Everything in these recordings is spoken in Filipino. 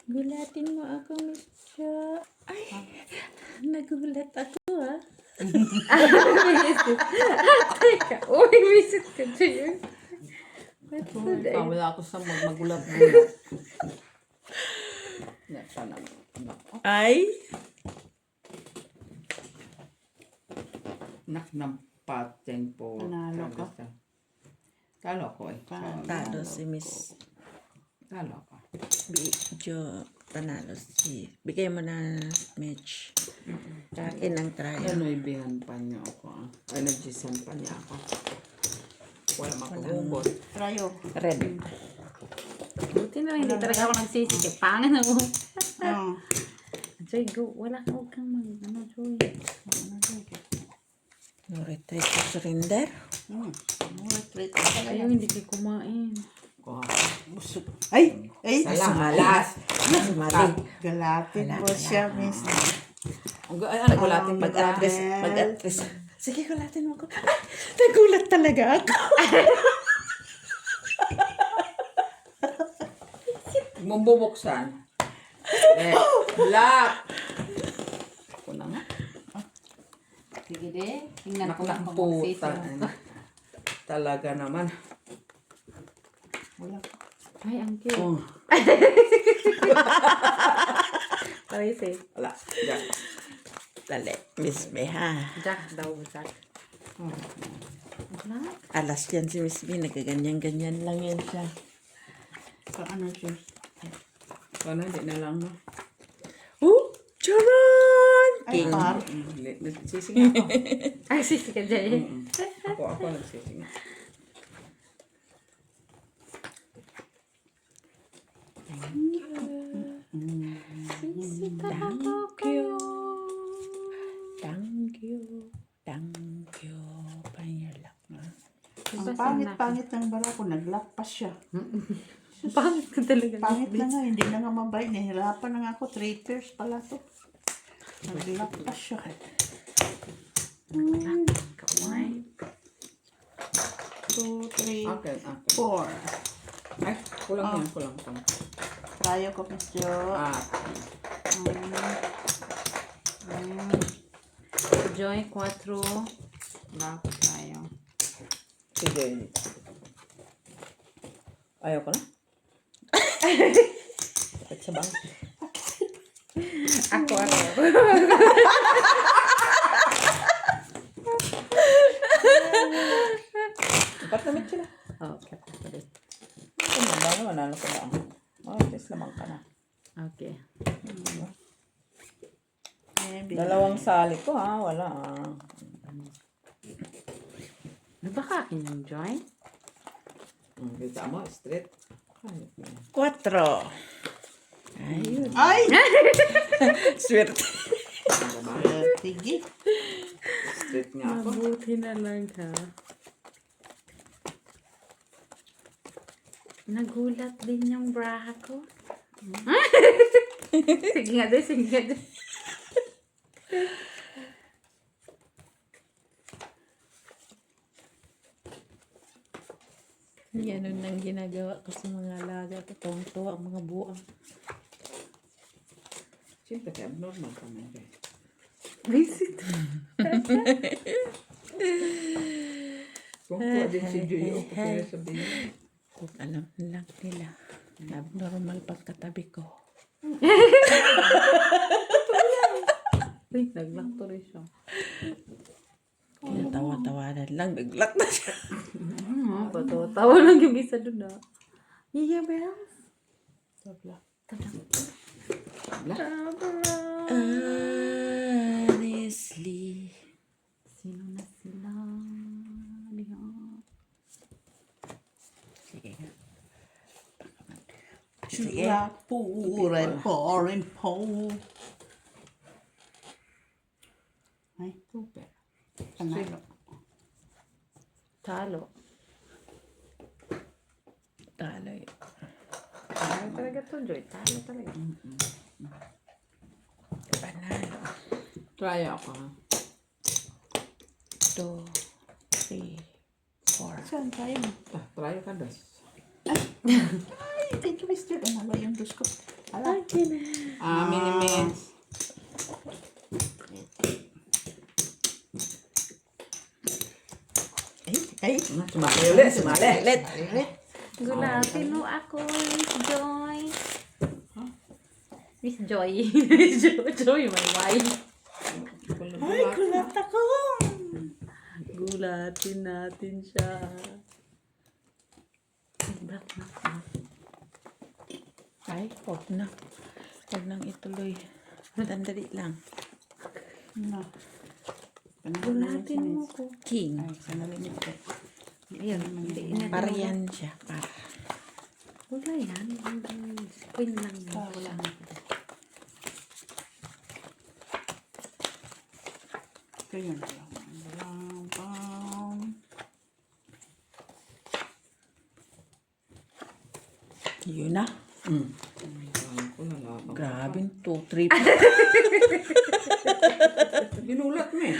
Gulatin mo ako, Miss Jo. Ay, nagulat ako Teka, visit ka dyan. Wala ako sa magulat-gulat. Sana. Ay? Nak ng pating po. Panalo ka? Talo ko eh. Talo si Miss Talo ka. Jo. Panalo si. Bigay mo na match. Sa akin ang trial. Ano ibihan pa niya ako ah. Ay, nagsisan pa niya ako. Wala makuhugot. Trayo. Red. Buti na lang, hindi talaga ako nagsisik. Pangin ako. Oo. Joy, go. Wala ka, huwag kang ano, Joy. No retreat to surrender. Retreat. Ayaw, hindi kayo kumain. Busog. Ay! Ay! Malas. Sumali. Galatin po siya, miss. Ano gulatin Mag-address. Mag-address. Sige, gulatin mo ako. Ay, nagulat talaga ako. Mabubuksan. Black. Ako na nga. Sige de. Tingnan ko lang kung Nakakputa. magsisi. Talaga naman. Wala. Ay, ang cute. Oh. Parisip. Wala. Diyan. Dali, Miss B, ha? Jack daw, Jack. Wala. Alas yan si Miss B. Nagaganyan-ganyan lang yan siya. So, ano siya? Sana hindi na lang no. Charon! Ay, King. par. Nagsisinga ako. Ay, sisi ka dyan. Ako nagsisinga. Thank you. Thank you. Thank you. Panyalak na. Ang pangit-pangit ng bara ko. Nag-lock pa siya. Pangit ka talaga. Pangit na nga. Hindi na nga mabay. Nahirapan na nga ako. 3 pairs pala to. Nag-lock pa siya. Kamay. 2, 3, Okay. 4. Ay, kulang yan. Kulang. Tayo ko, Miss Jo. Joy, 4. Lock tayo. Sige. Ayaw ko na. Sakit sa bang. Ako. Dapat naman sila. Okay. Ito na ba? Manalo ko ba? Oh, test naman ka na. Okay. Dalawang sali ko ha. Wala ah. Ano ba kakin yung Joy? Kita mo, straight. Kahit na. 4. Ayun. Ay! Swerte. Sige. Straight nga ako. Mabuti na lang ka. Nagulat din yung bra ko. Sige nga doon, sige nga doon. Ganun ang ginagawa ko sa mga alaga ko. Tuwang-tuwa ang mga buang. Siyempre, kaya abnormal ka na. Visit. Kung kuha din si Joy, o kaya sabihin. Kung alam lang nila, abnormal pagkatabi ko. Uy, naglakto rin siya. Tawa-tawanan lang, naglak na siya. Patawa lang yung isa doon na. Yeah, bells. Tabla. Honestly. Sino na sila? Sige nga. Sige. Pure foreign po. Ay, Super. panalo. Talo. Talo yun. Talo talaga to, Joy. Talo talaga. Panalo. Try ako ha. 2, 3, 4. Saan tayo? Try ka dos. Ay, thank you, Mr. Panalo yung dos ko. Ala. Mini-mix. Ay, Sumali ulit, sumali. Ulit. Gulatin mo ako, Miss Joy. Miss Joy. Miss Joy, my wife. ay, kulat ako. Gulatin natin siya. Black na. Ay, huwag na. Huwag nang ituloy. Sandali lang. No. Gulatin mo ko. King. Ay, sandali nito. Ayun, hindi na. Para yan siya. Para. Wala yan. Queen lang yan. Wala na. Ito yun lang. Yun na. Ako na lang. Grabe. 2, 3. Ginulat mo eh.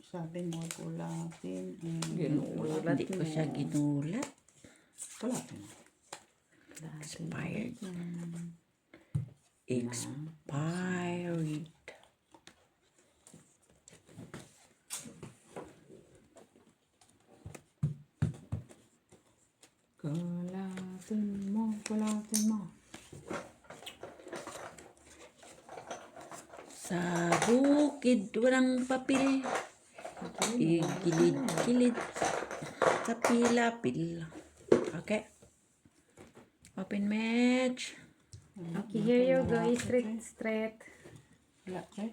Sabi mo, gulatin. Ginulat. Hindi ko siya ginulat. Wala. Expired. Expired. Gulatin mo. Sa bukid, walang papel. Igilid-gilid. Sa pila-pil. Okay. Open match. Okay, here you go. Straight. Wala, eh.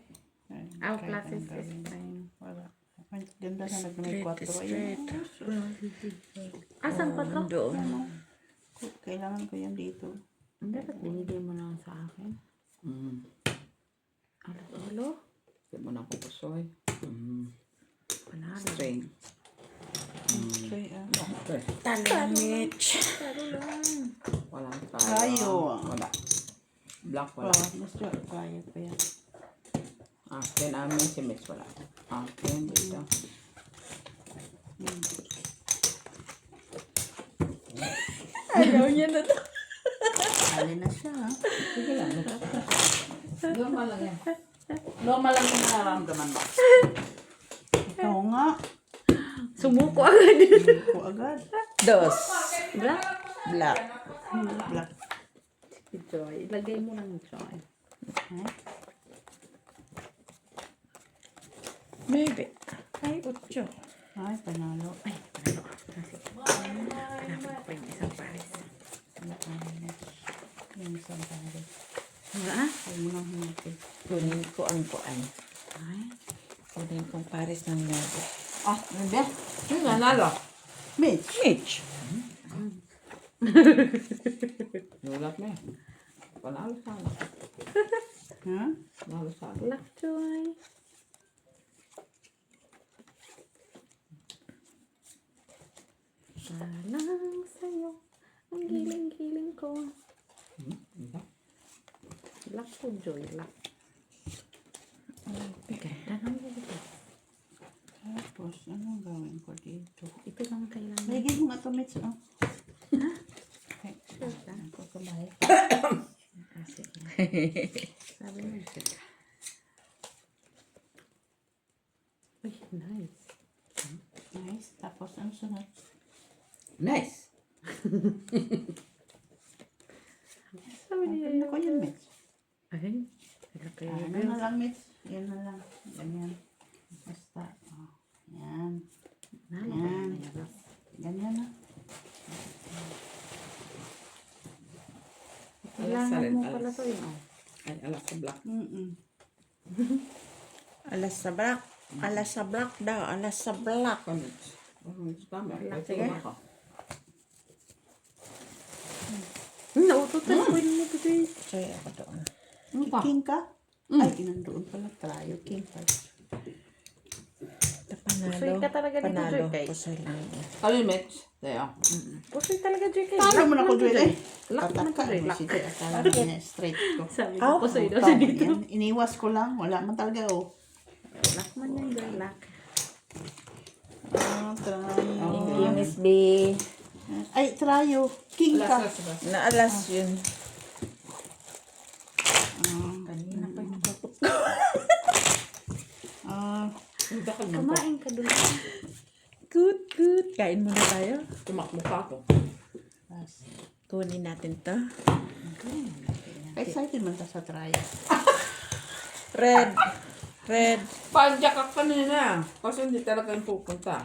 Our classes is fine. Wala. Ang ganda na nag-may 4. Straight. Asan pa to? Doon. Kailangan ko yan dito. Dapat binigay mo na sa akin. Alo? Hindi mo na ako pusoy. Panalo. String. Okay, Okay. Talo match. Talo lang. Walang Tayo. Wala. Black wala. Oh, Mr. Kaya pa yan. Akin amin si Miss wala. Akin dito. Ayaw niya na to. Hali na siya, ha? Sige lang. Normal lang yan. Normal lang yung nararamdaman mo. Ikaw nga. Sumuko agad. Ko agad. Dos. Black? Black. Black. Si Joy. Ilagay mo lang Joy. Okay. Maybe. Ay, 8. Ay, panalo. Ay, panalo. Hanapin ko pa yung isang pares. Yung isang pare. Wala? Ay mo nang hinapin. Kunin ko ang kuan. Ay. Kunin kong pares ng nubo. Ah, nanda. Yung nanalo. Mitch. Mitch. Nulat mo eh. Panalo sana. Ha? Panalo sana. Black Joy. Salang sa'yo. Ang giling-giling ko. Black po, Joy. Black. Ganda ng ito. Tapos, anong gawin ko dito? Ito lang kailangan. Lagyan mo nga ito, Mitch, oh. Okay. Sure ka? Ako kamay. Ah, sige. Sabi mo, sure ka. Uy, nice. Nice. Tapos, ano sunod? Nice. Sabi niya Ano ko yan, Mitch? Ay, nagkakayo. Ano na lang, Mitch? Yan na lang. Ganyan. Basta. Oh. Yan. Yan. Ganyan na. Kailangan mo pala to yun. Oh. Ay, alas sa black. Alas sa black. Alas sa black daw. Alas sa black. Kami. Tama. Ay, Sige. tama ka. Tutuloy mo ito, Joy. Soy ako doon. Ano pa? King ka? Ay, inandoon pala. Tryo. King ka. Panalo. Pusoy ka talaga dito, Panalo. Joy, kay. Pusoy lang. Ano yung match? Tayo. Pusoy talaga, Joy. Kay. Talo mo na ko, Joy. Eh. Lock man Tataka to, Joy. mo Lock. si Joy. Akala niya straight ko. Sabi Aw, ko, pusoy daw Tama siya dito. yan. Iniwas ko lang. Wala man talaga, oh. Lock man yan, Joy. Lock. Tryo. Thank you, Miss B. Ay, tryo. King ka. Naalas yun. Kanina pa yung tutok. Dakal mo pa. Kumain ka doon. Good, good. Kain muna tayo. Tumakbo pa ako. Kunin natin to. Excited man ta sa tryo. Red. Red. Padyak ka kanina. Kasi hindi talaga yung pupunta.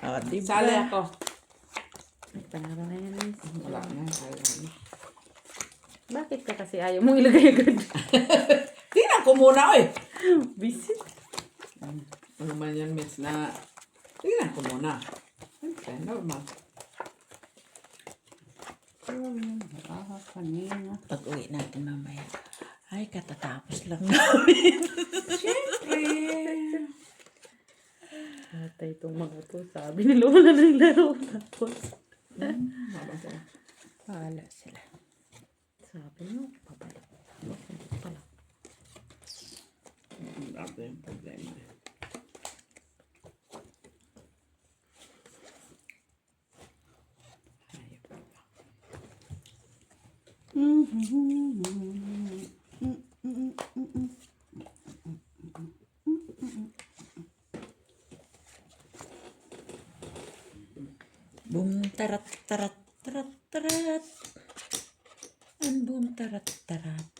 O, diba? Sali ako. Ay, panalo na yan, Miss. Wala na. Kaya na. Bakit ka kasi ayaw mong ilagay agad? Tingnan ko muna eh. Visit. Ano man yan, Miss, na tingnan ko muna. Okay, normal. Kanina. Pag uwi natin mamaya. Ay, katatapos lang namin. Siyempre. Ata itong mga to. Sabi nila wala nang laro. Tapos, Wala sila. sabi nyo, pabalik. Tapos, hindi pala. Ito yung problema. Ayun pa. Boom, tarat, tarat, tarat, tarat. And boom, tarat, tarat.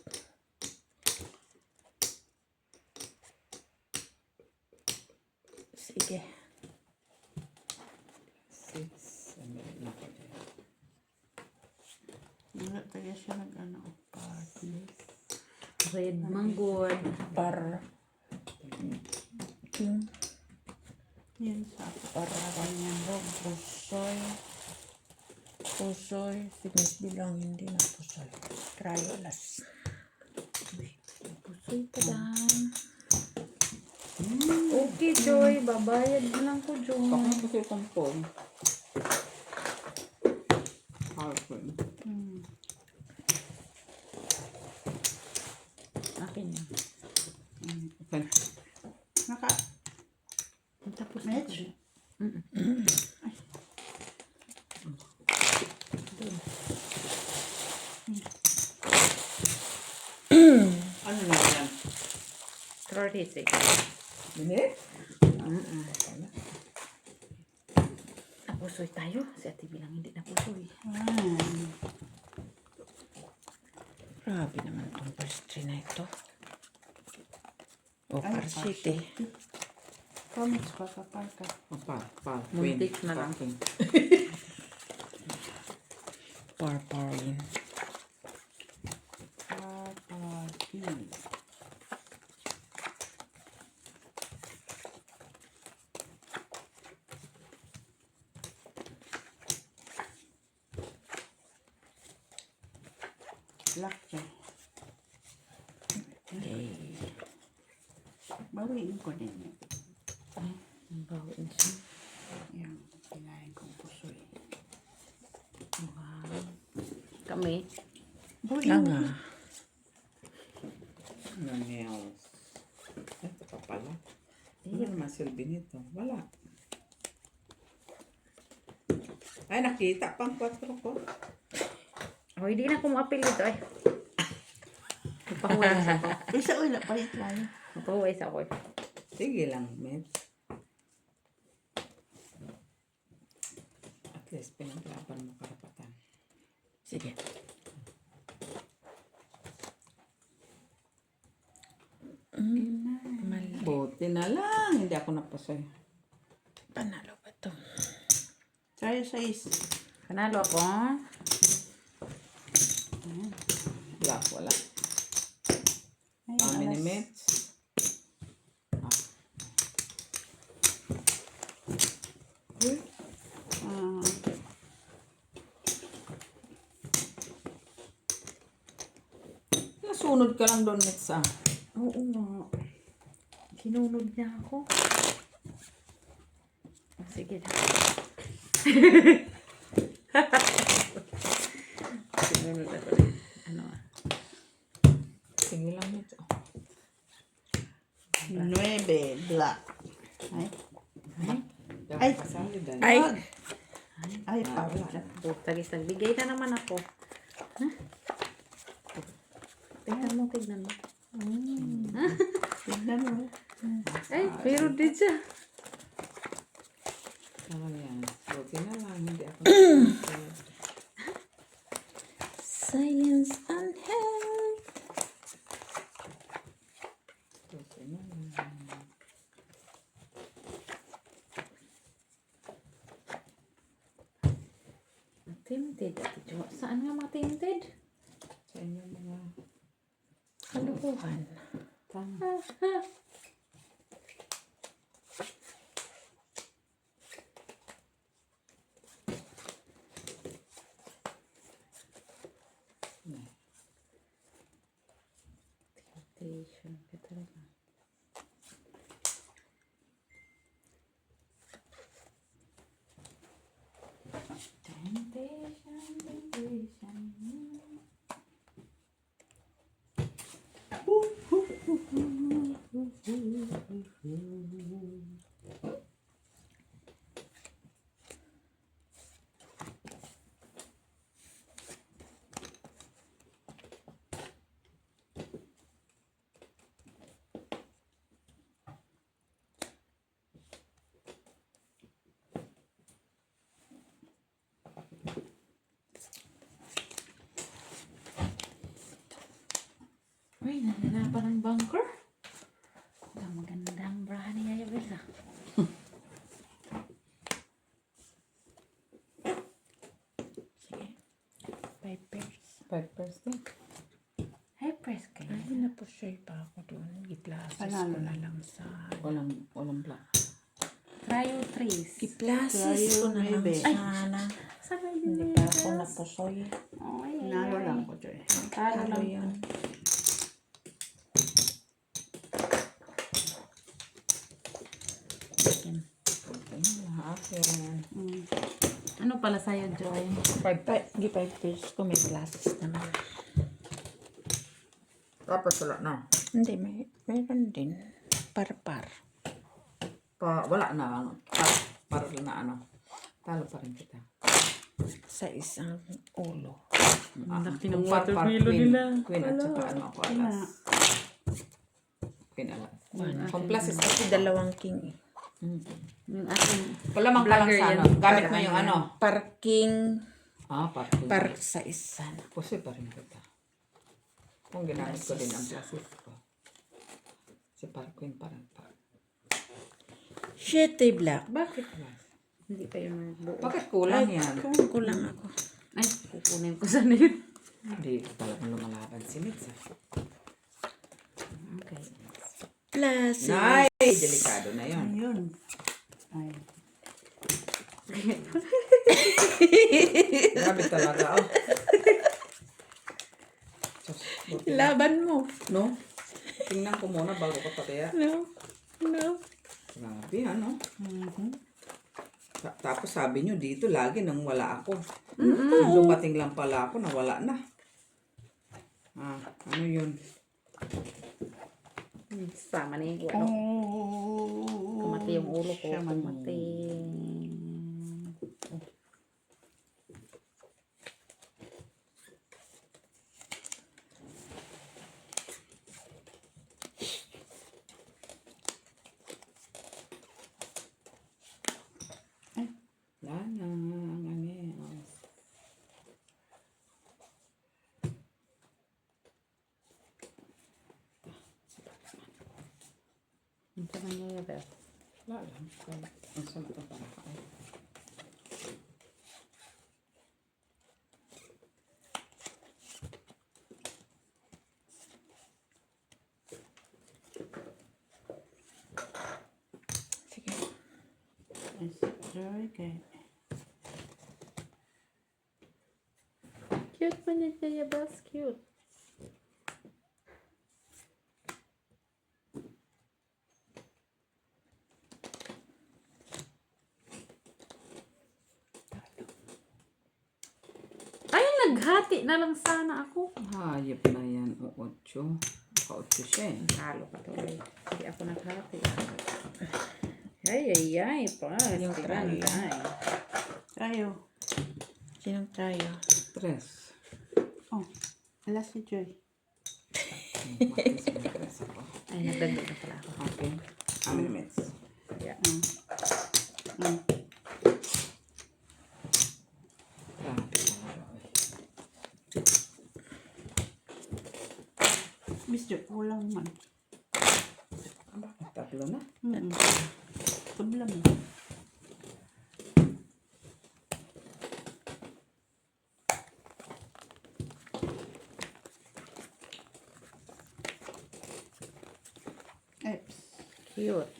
Sige. Six. Ano na ko dyan? Wala tayo siya nag-ano. Party. Red mangood. Par. King. Yan sa Para ganyan daw. Pusoy. Pusoy. Si Miss Bilang hindi na pusoy. Tryolas. Pusoy ka dan. Okay, Joy. Babayad na lang ko, Joy. Baka mo kasi itong phone. Harpoon. Akin yan. Okay. naka Tapos match. Ano na yan? 36. Minute? Napusoy tayo. Si Ate Bilang hindi napusoy. Grabe naman itong pastry na ito. O, parsite. Promise ko kapal ka. Queen. Muntik na lang. King. Parparin. Party. Lock siya. Okay. Bawiin ko din yun. Ang bawin siya. Yung kinain kong pusoy. Wow. Kami. Bawiin Nga. Ano nails? Ito pa pala. Ano naman silbi nito? Wala. Ay, nakita pang 4 ko. Oh, hindi na ako ma-appeal dito ay. Napahuwais ako. Isa ulit, palit tayo. Napahuwais ako. Sige lang, Meds. At least, pinaglaban mo karapatan. Sige. Mali. Buti na lang. Hindi ako napasoy. Panalo ba ito? Tayo sa is. Panalo ako. Wala, wala. Ay, How many alas. Meds? Sunod ka lang doon next Oo nga. Sinunod niya ako. Oh, sige na. Sinunod ako rin. Ano ah? Sige lang nito. 9, black. Ay, Ay, kasali dahil. Ay, ay, pawala. Tagis, nagbigay na naman ako. Huh? Tignan mo. Tignan mo. Ay, pero din siya. Ano yan? Buti na lang, hindi ako. science and health. Buti na lang. Tinted. Saan nga mga tinted? Sa inyo mga... Kalukuhan. Tama. Temptation. Kaya talaga. Temptation. Uy, nananapan ng bunker. Ang magandang braha ni Yaya Besa. Sige. 5 pairs. 5 pairs din. Hey, press kayo. Ay, napusoy pa ako doon. Giplasas Panalo ko na na. lang sa... Walang black. Cryo trace. Giplasas ko na lang Ay, sana. Sabay Hindi din pa ako napusoy. Ay, Nalo lang ko, Joy. Talo Ano lang. yun? Ano pala sa'yo, Joy? 5 pairs ko may glasses naman. Tapos wala na. Hindi, meron din. Par-par. Wala na. Para na ano. Talo pa rin kita. Sa isang ulo. Ang laki ng Par- par- watermelon queen- nila. Queen at saka ano ako alas. Queen alas. Kung plus is Kasi dalawang king eh. Yung ating wala mang palang Vlogger sa yan. ano. Gamit mo yung ano. Parking Parking. par sa isa. Pusoy pa rin kita. Kung ginamit ko din ang plastic ko. Si Parquin parang par. Shitty black. Bakit? Hindi pa yun magbuo. Bakit kulang yan? Kung kulang ako. Ay, kukunin ko sana yun. Hindi talagang lumalaban si Mitz. Okay. Plus, Ay, delikado na yun. Ayun. Ay. Grabe talaga. Oh. Diyos, buti na. laban mo. No? Tingnan ko muna bago ko pataya. No. Grabe, ano? Tapos sabi nyo dito, lagi nang wala ako. Dumating lang pala ako, nawala na. Ano yun? Sama na yung ulo. Kumati yung ulo ko. Siya man. Kumati. Wala na. Ano yun? Ang sama niya yung best. Wala lang. Ang sama ito para kain. Sige. Yes, Joy. Okay. Cute pa niya Yaya Best. Cute. naghati na lang sana ako. Hayop na yan. O 8. Ka-8 siya eh. Talo ka tuloy. Hindi ako naghati. Ay. Pa. Yung Tirang try. ay. Tayo. Sinong tayo? 3. Oh, ala si Joy. Matis may 3 ako. Ay, nagdagdag na pala ako. Okay. How many minutes? Yeah. Mm. Miss Joy, kulang man. Bakit 3 na? Tabla mo. Eps. Cute.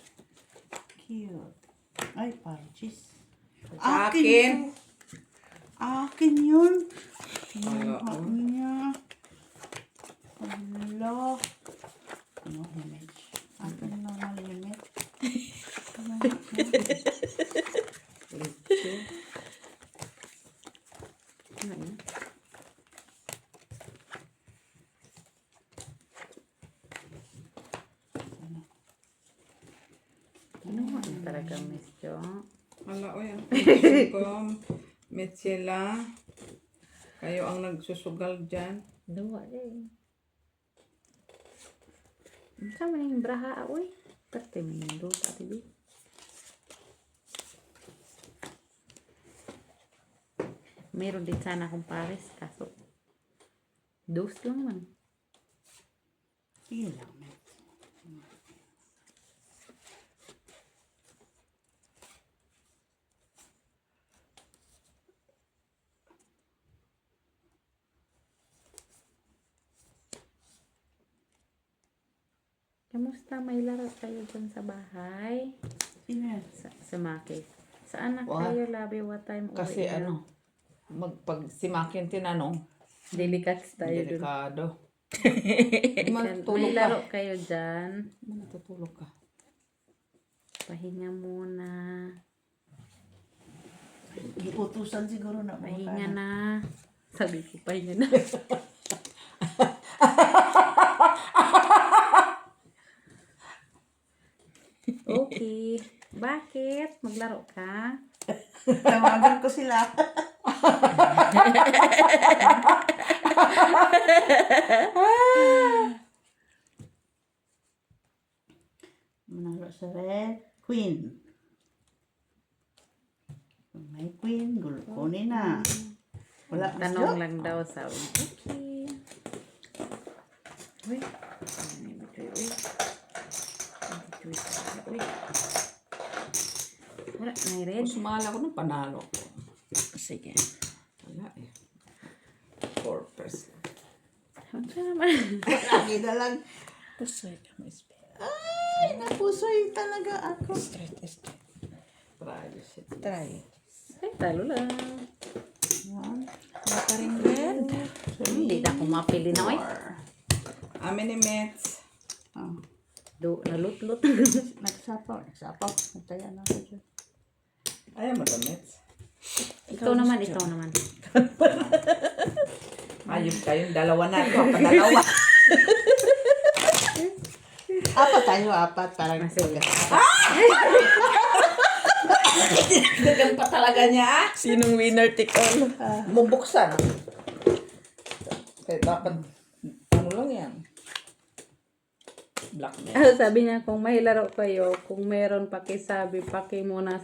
Cute. Ay, parchis. Sa akin. Akin yun. Wala. Kinuha niya. Hello. Ano, image? Akin na normal image. Leche. Ano yun? Kinuha na talaga, Miss Jo. Wala o yan. Pansin ko. Metsela. Kayo ang nagsusugal dyan. Dua eh. Sama na yung braha, uy. Pati may yung lupa, tibi. Meron din sana akong pares, kaso dos lang man. Sige lang, man. Kamusta? May laro kayo dyan sa bahay? Sino yan? Sa market. Saan na What? kayo, Labi? What time Kasi uwi na? pag si Maki yung tinanong, Delicats tayo dun. delikado. May Matutulog laro ka. kayo dyan. Matutulog ka. Pahinga muna. Giutusan siguro na mga Pahinga kanan. na. Sabi ko, pahinga na. Okay. Bakit? Maglaro ka? Tawagan ko sila. Manalo sa red. Queen. Kung may queen, kunin na. Wala Miss Tanong Jo? lang daw sa okay. Uy. Ano yung bitoy, uy. Ang bitoy talaga, uy. Wala, may red. Sumala ko ng panalo ko. Sige. Wala eh. 4 pesos. Ano naman? Lagi na lang. Pusoy ka mo, Isbe. Ay, napusoy talaga ako. Straight. Try siya. Try. Ay, talo lang. Yan. Wala pa rin red. Hindi na ako mapili na, uy. How many minutes? Oh. Nalut-lut. Nagsapaw. Nagtaya na ako dyan. Ayaw mo damit. Ikaw naman. Ayun kayong dalawa na. Ako pa dalawa. Apat. Parang Sige. Dagan pa talaga niya ah. Sinong winner take all? Mubuksan. Kaya dapat, ano lang yan. Black net. Sabi niya, kung may laro kayo, kung meron pakisabi, paki muna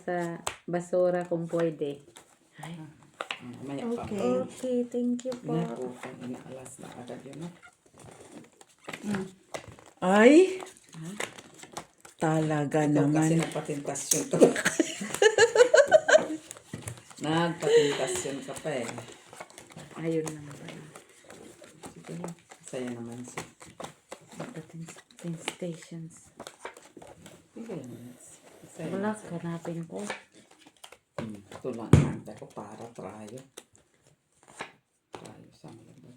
sa basura kung pwede. Maya pa. Okay. Okay, thank you po. Inaalas na agad yun. No? Ay! Talaga Ikaw kasi naman. nagpatintasyon to. Nagpatintasyon ka pa eh. Ayun lang ba. Sige na. Saya naman siya. Ten stations. Sige naman. Saya Wala, naman siya. hanapin ko. Ito lang handa ko para trayo. Trayo sa mga.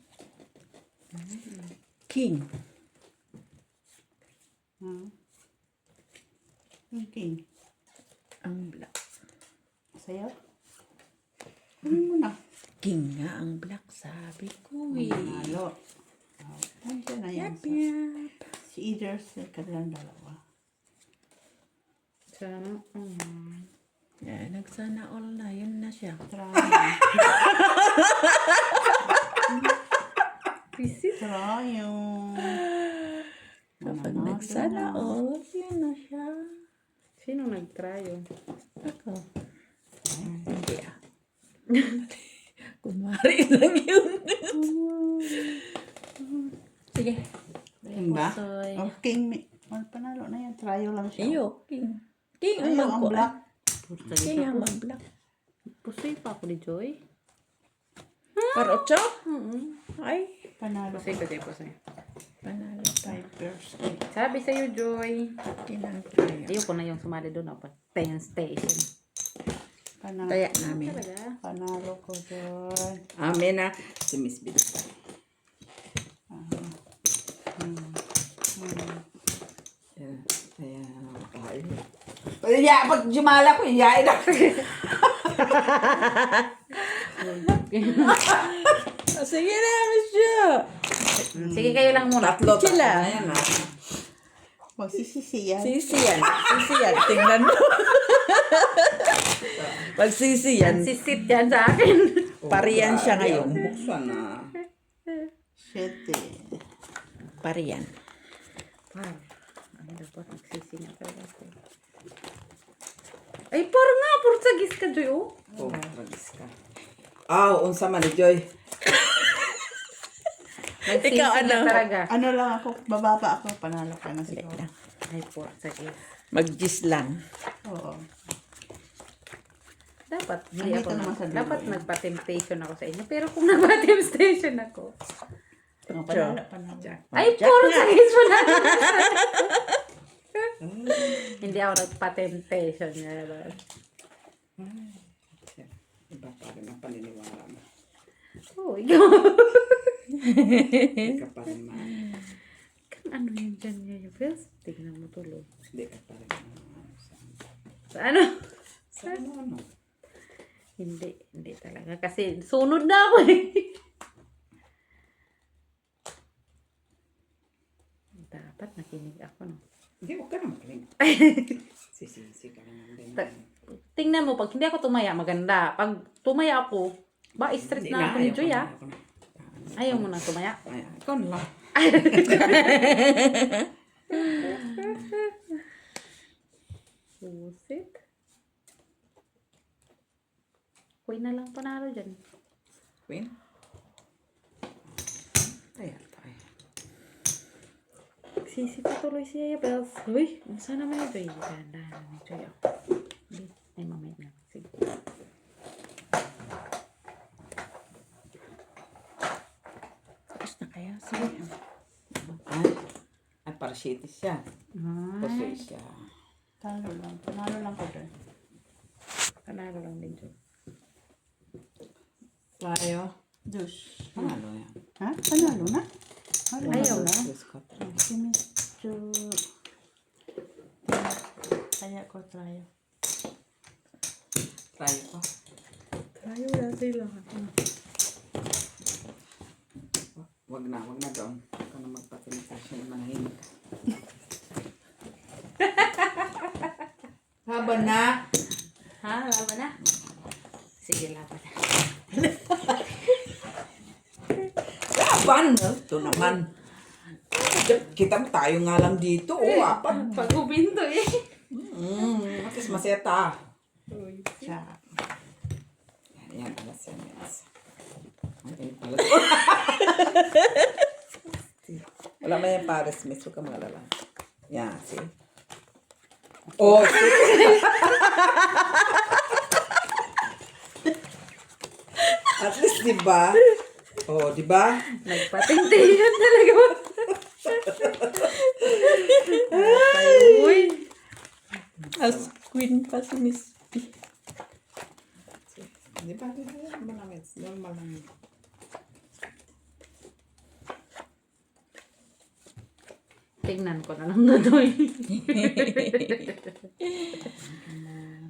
King. King. Ang black. Sa'yo? Kunin mo na. King nga ang black, sabi ko eh. Manalo. Nandiyan na yan. Yap, yap. Si either sa kanilang dalawa. Sana. Nagsana all na. Yun na siya. Try. Visit. Try yung... Kapag nagsana all, yun na siya. Sino nag-try yun? Ako. Hindi ah. Kunwari lang yun. Sige. King ba? Soy. O king. Panalo na yan. Try lang siya. Iyo, king. King ang Ayaw ang black. King ang mag-black. Pusoy pa ako ni Joy. Parotso? Ay, Panalo. Pusoy ko tayo, pusoy. panalo pa. Pipers. Sabi sa'yo, Joy. Kinang tayo. Ayoko na yung sumali doon ako. 10 station. Panalo. Taya namin. Talaga? Panalo ko doon. Amin na. Si Miss Bida. Ayan, pag jumala ko, iyain ako. Sige na, Miss Jo. Sige, kayo lang muna. Tatlo Sila. na yan, ha? Magsisisi yan. Sisi yan. Sisi yan. Tingnan mo. Pag sisi yan, Sisit yan sa akin. pariyan siya ngayon. Buksan na. 7. Pariyan. Wow. Ano dapat nagsisi nga talaga ako. Ay, parang nga. Portugis ka, Joy, oh. Oh, tragis ka. Unsa man ni Joy. Nagsisi Ikaw, nga ano? talaga. Ano lang ako, bababa ako, panalo ka na siguro. Ay, Portugis. Mag-gis lang. Oo. Dapat, hindi Nandito ako naman sa dulo dapat yun. nagpa-temptation ako sa inyo. Pero kung nagpa-temptation ako, Panalo, panalo. ay, Portugis mo na. Hindi ako nagpa-temptation. Iba pa rin ang paniniwala mo. Oh, ikaw. Hindi ka pa rin man. Ano yun dyan niya yung pills? Tignan mo tuloy. Hindi ka pa rin Sa ano? Sa ano? Hindi talaga. Kasi sunod na ako eh. Dapat nakinig ako, no? Hindi, huwag ka na makinig. Sisisi ka naman din. Tingnan mo, pag hindi ako tumaya, maganda. Pag tumaya ako, ba, stress Hindi na ako ni ayaw ko Joy, na, ah. ayaw ko na. Ayaw mo na tumaya. Ay, ikaw na lang. Pusit. Kuy na lang panalo dyan. Queen? Ayan, tayo. Sisi pa tuloy siya, Bells. Uy, saan naman ito? Ganda ni Joy. Ay, mamaya na. Sige. Tapos na kaya? Sige. Ay, para shitis siya. Pusoy siya. Panalo lang ko doon. Panalo lang din Joy. Tayo. Dus. Panalo yan. Ha? Panalo na? Ayaw na. Diyos ko. Si Mr. Kaya ko try. Tayo ko. Tayo na sila. Wag na doon. Huwag ka na magpapilitasyon. Manahimik ka. Haba na. Ha? Laban na? Sige, laban na. Laban. Ito naman. Kita mo tayo nga lang dito. Apat. Pag ubinto eh. At least maseta. Siya. Yan, alas yan. Alas. Wala man yung pares, miss. Huwag ka magalala. Yan, see? Oh, see? At least, diba? Oh, diba? Nagpatingtingan talaga. Uy. As queen pa si Miss B. Diba? Malamit. Normal lang. Tingnan ko na lang na doy.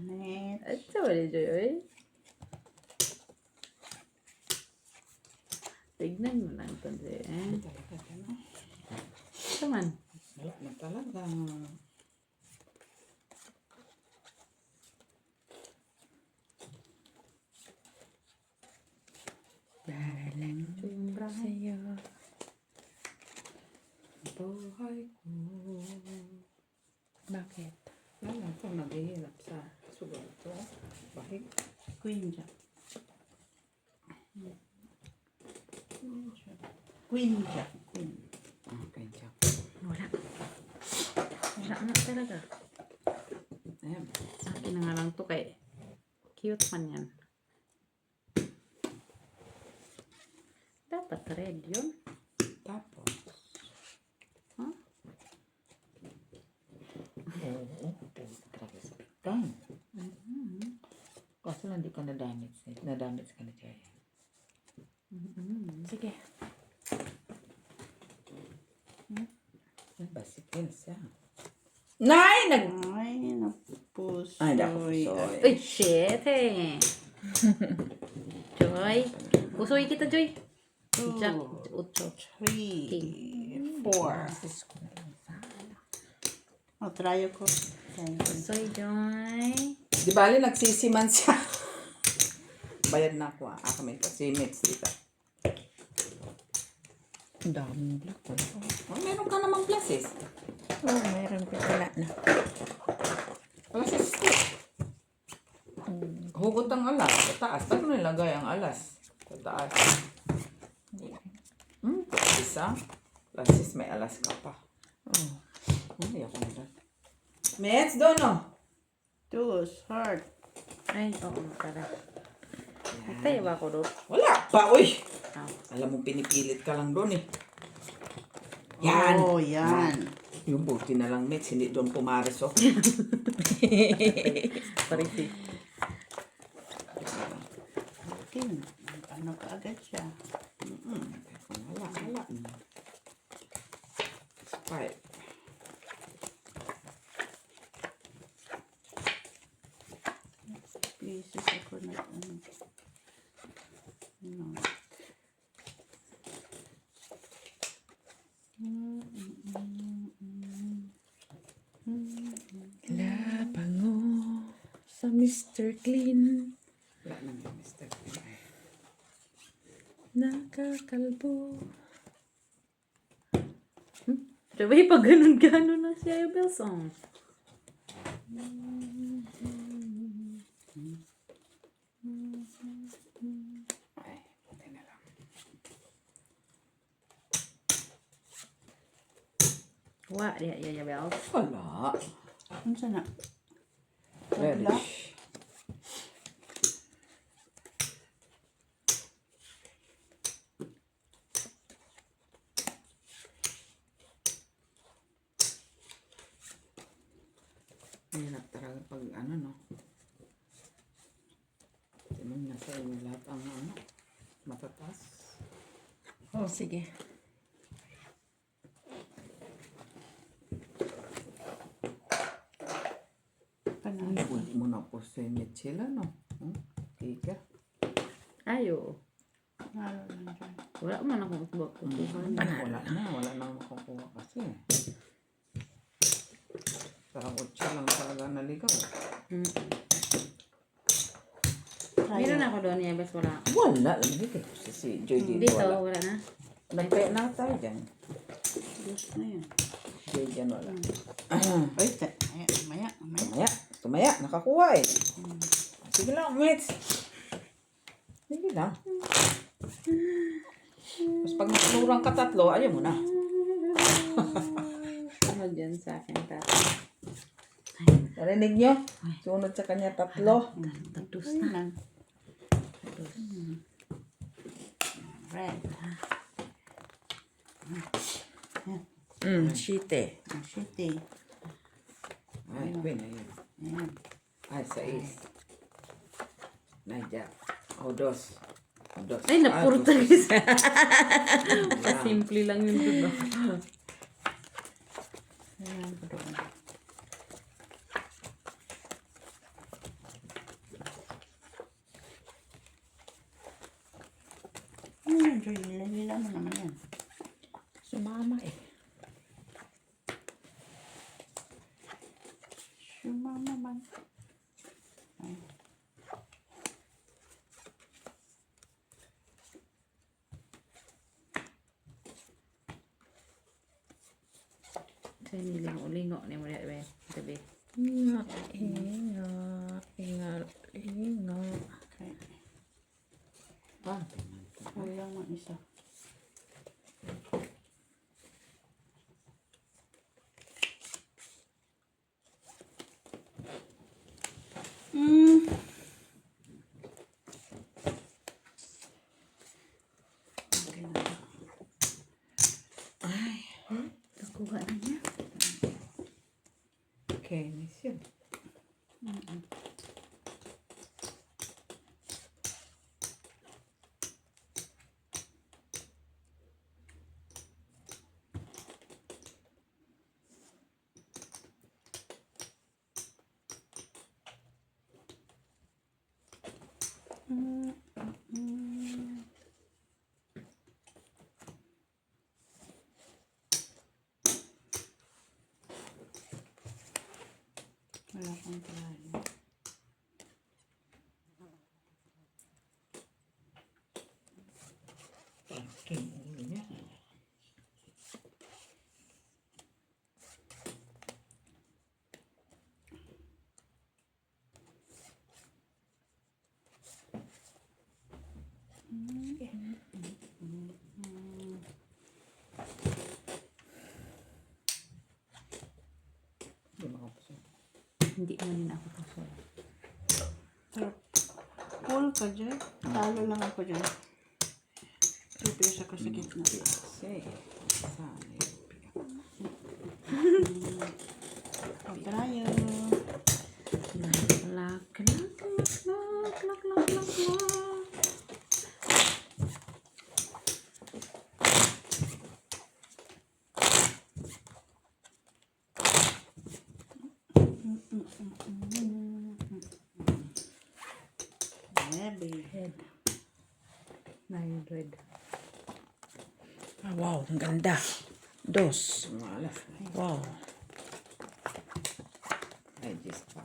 Net. At sa wala Joy. Tignan mo lang ito, eh. Talaga, ano? Ito man. Wala na talaga. Para lang Ito yung brahe. sa'yo. Buhay ko. Bakit? Wala ito, naghihirap sa sugal ito. Bahig. Queen Jack. Queen Jack. Queen. Okay, Jack. Wala. Wala na talaga. Ayan. Akin na nga lang to kay cute man yan. Dapat red yun. Tapos. Huh? Oo. Talaga sa ikan. Kaso lang di ka na-damage. Na-damage ka na dyan. Sige. Basikil siya. Nay! Ay, napusoy. Ay, napusoy. Uy, shit eh. Joy. Pusoy kita, Joy. Jack, 8. 3, 4. Oh, try ko. Pusoy, Joy. Di bali, nagsisiman siya. Bayad na ako ah. Kami kasi mates dito. Ang daming black. Oh, meron ka namang places. Oo, mayroon pa wala na. Places ko. Hugot ang alas. Sa taas. Saan mo nilagay ang alas? Sa taas. Isa. Places may alas ka pa. Oh. Hindi ako nila. Mates, doon oh. Tus, heart. Ay, oo pala. Nagtayo ba ako doon? Wala pa, uy. Ah. Alam mo, pinipilit ka lang doon eh. Yan. Oh, yan. Yung buti na lang, mates. Hindi doon pumares oh. Parisi. Okay. Ano ka agad siya? Wala. Five. Pieces ako na ano. No. Labango sa Mr. Clean. Wala naman, Mr. Nakakalbo. Sabi, pag ganun-ganun na siya yung bell song. Ay, buti na lang. Wa, ya bells. Wala. Ano sana? Reddish. Hirap talaga pag ano no. Tingnan na sa inyo lahat ang ano. Matatas. Oh, sige. Panalo. Hindi mo na po sa inyo sila no. Tiga. Ayo. Panalo lang dyan. Wala man akong kukuha. Wala na makukuha kasi. Parang 8 lang talaga naligaw. Meron ako doon, ya bes, wala. Wala lang dito. Si Joy dito Dito, wala. wala na. Nagkaya na tayo dyan. Yes na yan. Joy dyan wala. Ay, maya. Tumaya. Nakakuha eh. Sige lang, mates. Sige lang. Tapos pag nakulurang ka 3, ayaw mo na. Ano dyan sa akin, tata? Narinig nyo? Sunod sa kanya 3. Tagdus Ayun na. lang. Red. Shite. Ang shitty. Ay, Queen, ayun. Ayan. Ay, 6. Naija. O, 2. Ay, napuro talaga. Pasimple lang yun doon. Ayan ko doon. yan, Joy. Hila mo naman yan. Sumama eh. Sumama man. Ay. Sa nilingo-lingo ni mo dito, be. Tabi. Inga, inga, inga, inga. Okay. Ah, Kulang ang isa. Okay na. Nakuha na niya. okay, miss yun. Wala kang plano. Okay, ulo niya. Hindi makapasok. Hindi mo din ako pasol. Cool ka, Joy. Talo lang ako, Joy. Pipisa ka sa gitna. Say, sana yun. Tayo. Lak, lak, lak, lak, lak, lak, lak, lak. Heavy. Head. 900. Ah, wow, ang ganda. Dos. Malas na. Wow. Ay, just pa.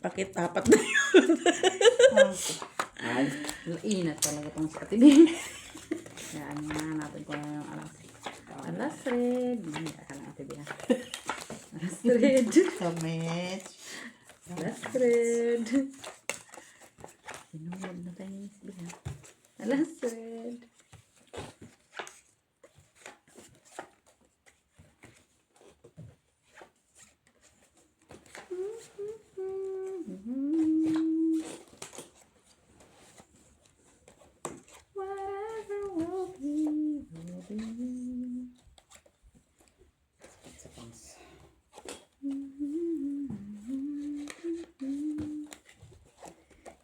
Pakit apat na yun. Ay, inat talaga itong sa katibi. Kaya ano na natin kung ano yung alas. Alas red. Hindi ka na katibi ha. Alas red. Kamit. Alas red. Sinunod na tayo ni Miss B ha. Alas red. Whatever will be, will be. Seconds.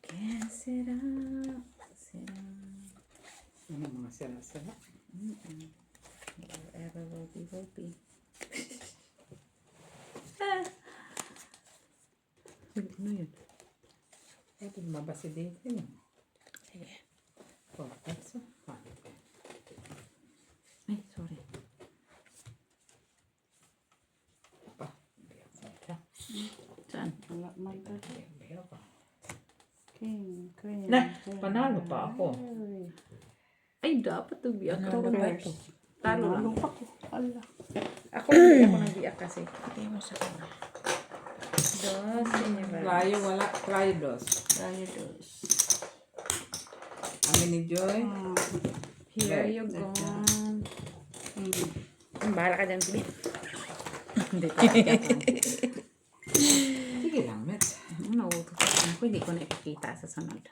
¿Qué será? Será. Ano mga sira-sira? Whatever will be, will be. Ano yun? Pwede mabasi dito yun. Sige. Oh, that's so fun. Ay, sorry. Pa, biyak siya. Saan? Wala man ka. Biyak pa. King, queen. Nah, panalo pa ako. Ay, dapat to biyak Ano ako. ba ito? Talo lang. Nalo pa ko. Ala. Ako hindi ako nag-biyak kasi. Bigay mo sa kanya. Dos, señora. Cryo, wala. Cryo dos. Tayo dos. Kami ni Joy. Here you go. Bahala ka dyan, Tibi. Hindi ko Sige lang, Mets. nauutos ako. Hindi ko na ipakita sa sunod.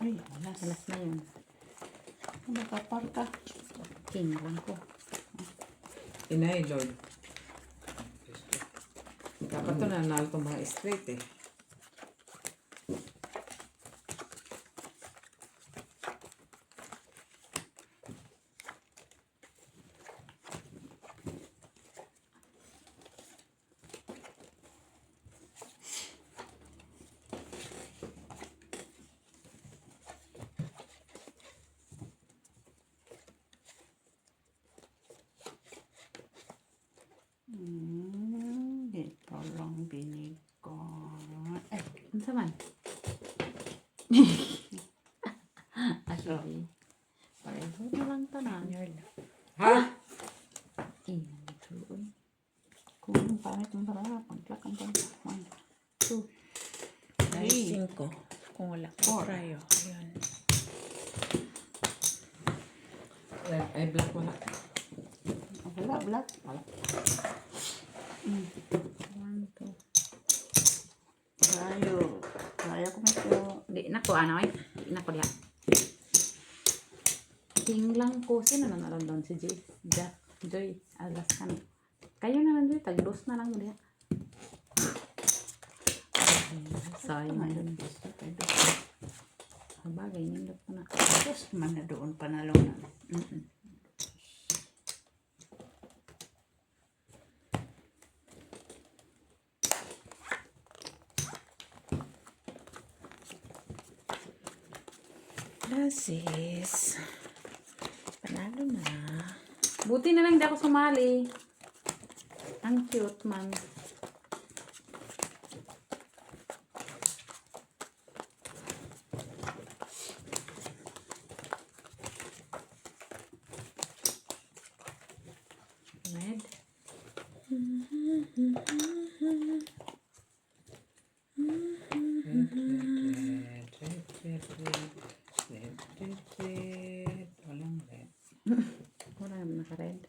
Ay, alas. Alas na yun. Nakapar ka. King lang ko. Inay, Lord. Dapat to nanalo itong mga straight eh. Unsa man? Actually, pareho na lang tanan. Ha? Uy. Kung pangit mo para pagklak ang pagklak. 1, 2, Ay, 5. Kung wala ko, prayo. Ayun. Ay, black wala. Wala, black. Wala. 1, 2. Tayo. Tayo ko medyo. Di na ko ano eh. Di na ko diya. King lang ko. Sino na naroon doon? Si Joy. Alas kami. Kayo na lang Joy. Tag-dos na lang mo diya. Sayang dun. Habagay, nindot ko na. Tapos man na doon panalunan. Lasis. Panalo na. Buti na lang hindi ako sumali. Ang cute man. Red. Red. Walang red. Wala naman naka-red.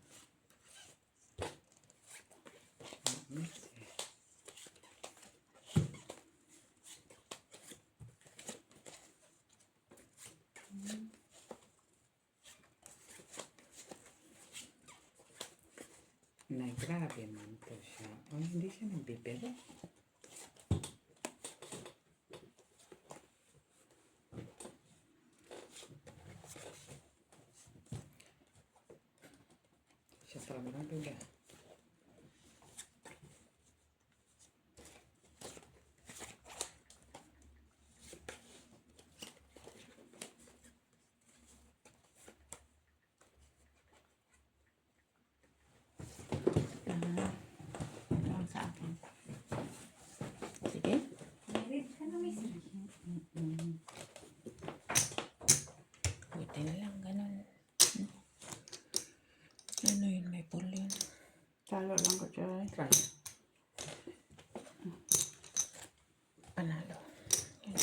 Grabe man to siya. Oh, hindi siya nagbibiro. Siya talaga biga. Lang sa akin. Sige. Buti na lang, ganun. Ano yun, may pull yun. Talo lang ko, Joy. Try. Panalo. Yun.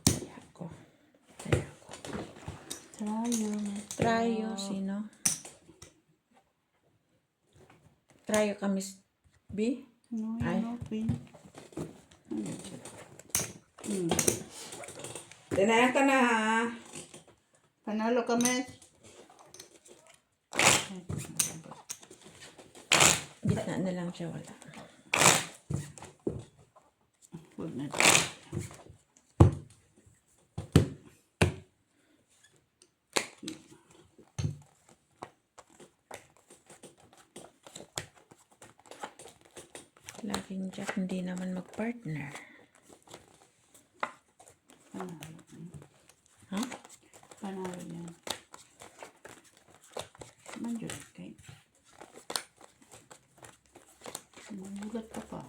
Kaya ko. Tayo. Trayo, sino? Trayo kami, B? Ano Ay. yung open? Dinayan ka na ha. Panalo kami. Gitna na lang siya, wala. Huwag na. Laging Jack, hindi naman mag-partner. Panalo. Ha? Panalo yan. Manjot kay. Magulat ka pa.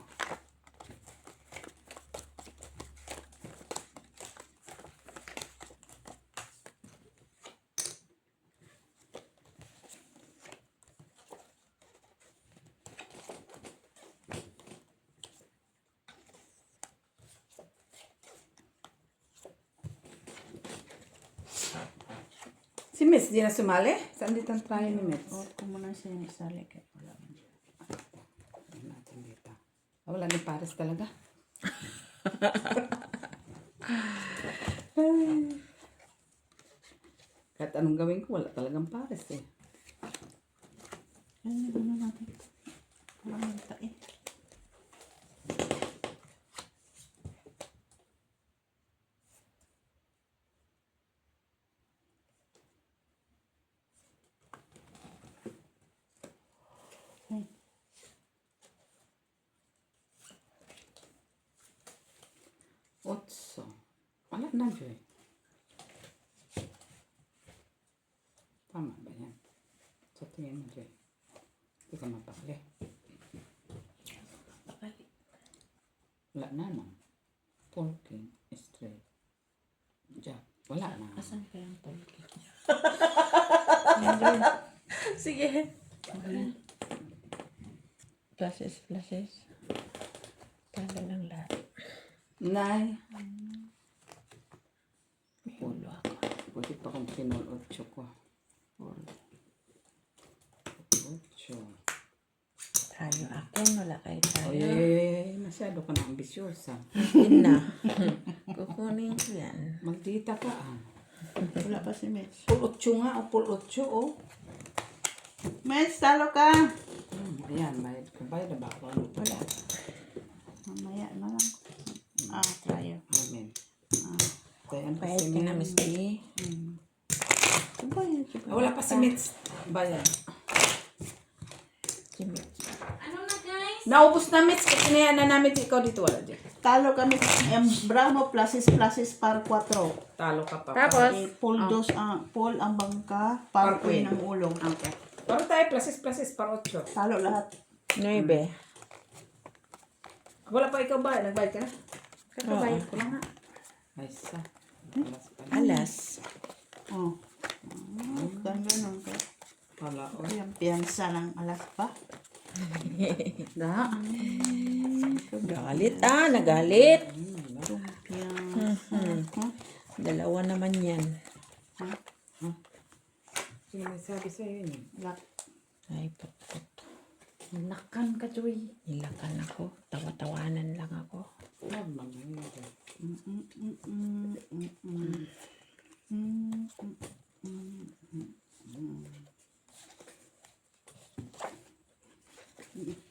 Si Miss, di na sumali? Saan dito ang try ni Miss? Huwag ko muna siya isali kay wala man siya. Ano natin dito? Ah, wala ni Paris talaga. Kahit anong gawin ko, wala talagang Paris eh. Ano natin? Wala man tayo. Otso. Wala na, Joy. Tama ba yan? Sa tingin mo, Joy? Teka mapakali. Wala na no. Polking, straight. Jack, wala na. Asan pa yung polki? Sige. Flashes. Talo lang lahat. Nay. Ulo ako. Pwede pa kong pinol 8 ko. 8. Tayo akin. Wala kayo tayo. Ay, masyado ka na ambisyosa. Yun na. Kukunin ko yan. Magdita ka ah. Wala pa si Mitch. Pul 8 nga o pul 8 oh. Mitch, talo ka! Ayan, bayad na ba ako? Wala. Mamaya na lang. Tayo. Amen. Tayo ang Bayad ka na, Miss B. Bayad siya. Wala pa si Mitch. Bayad. Jimmy. Naubos na Mitch. Kasi na namin ikaw dito wala dyan. Talo kami. Bravo, pluses par 4. Talo ka pa. Tapos, Pull ang bangka, par Par 4 ng ulong. okay. Pero tayo, plasis, para 8. Talo lahat. 9. Wala pa ikaw bayad. Nagbayad ka na? Kakabayad ko lang nga. Ay, sa. Alas. Ganun ka. Wala. Oh. Yung piyansa ng alas pa. Da. Galit nagalit. Piyansa. Dalawa naman yan. Sino may sabi sa'yo yun? Lak. Ay, putput. Nakan ka, Joy. Nilakan ako. Tawa-tawanan lang ako. Huwag naman yun.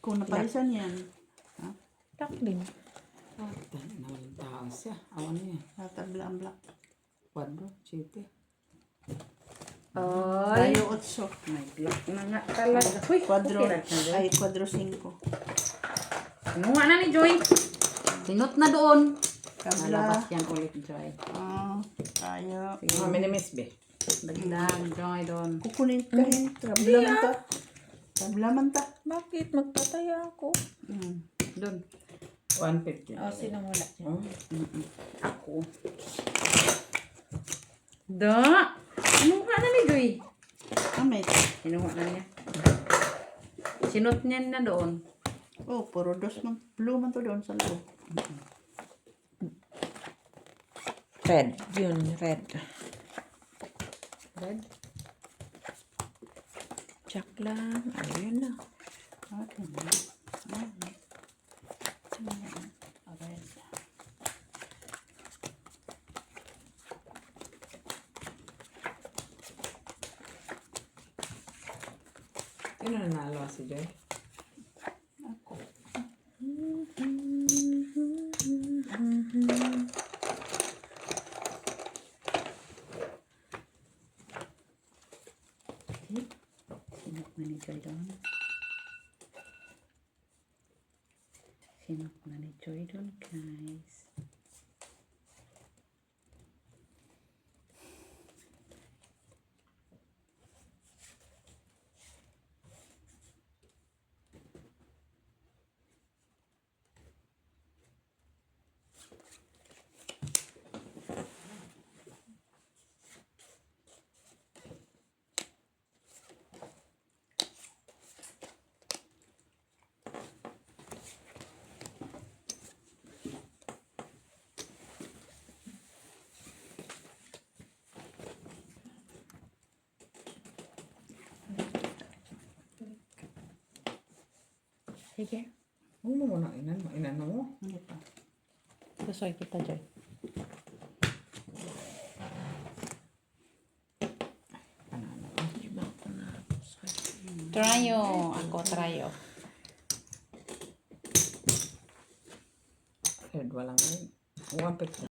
Kung napalisan yan. Taklin. Nawalang tao siya. Awan niya. Tatabla ang black. 4, 7. Ay. Tayo 8. May block na nga talaga. Uy, Quadro. okay na, Joy. Ay, quadro 5. Kinuha na ni Joy. Sinot na doon. Kabla. Nalabas yan ulit, Joy. Tayo. How many miss be? Dagdag, Joy, doon. Kukunin ka rin. Tabla man ta. Tabla man ta. Bakit? Magtataya ako. Doon. 150. Sino wala dyan? Oh. Ako. Da! Kinuha na ni Joy. Amit. Kinuha na niya. Sinot niya na doon. Puro dos man. Blue man to doon sa loob. Red. Yun, red. Red. Check lang. Ayun na. Okay. Sino nanalo si Joy? Ako. Sinot na ni Joy doon. Sinot na ni Joy doon, guys. Sige. Huwag mo muna inan mo. Inan mo. Hindi pa. Gusto kita dyan. Panalo. Diba ako na. Tryo. Ako, tryo. Red, walang red. 150.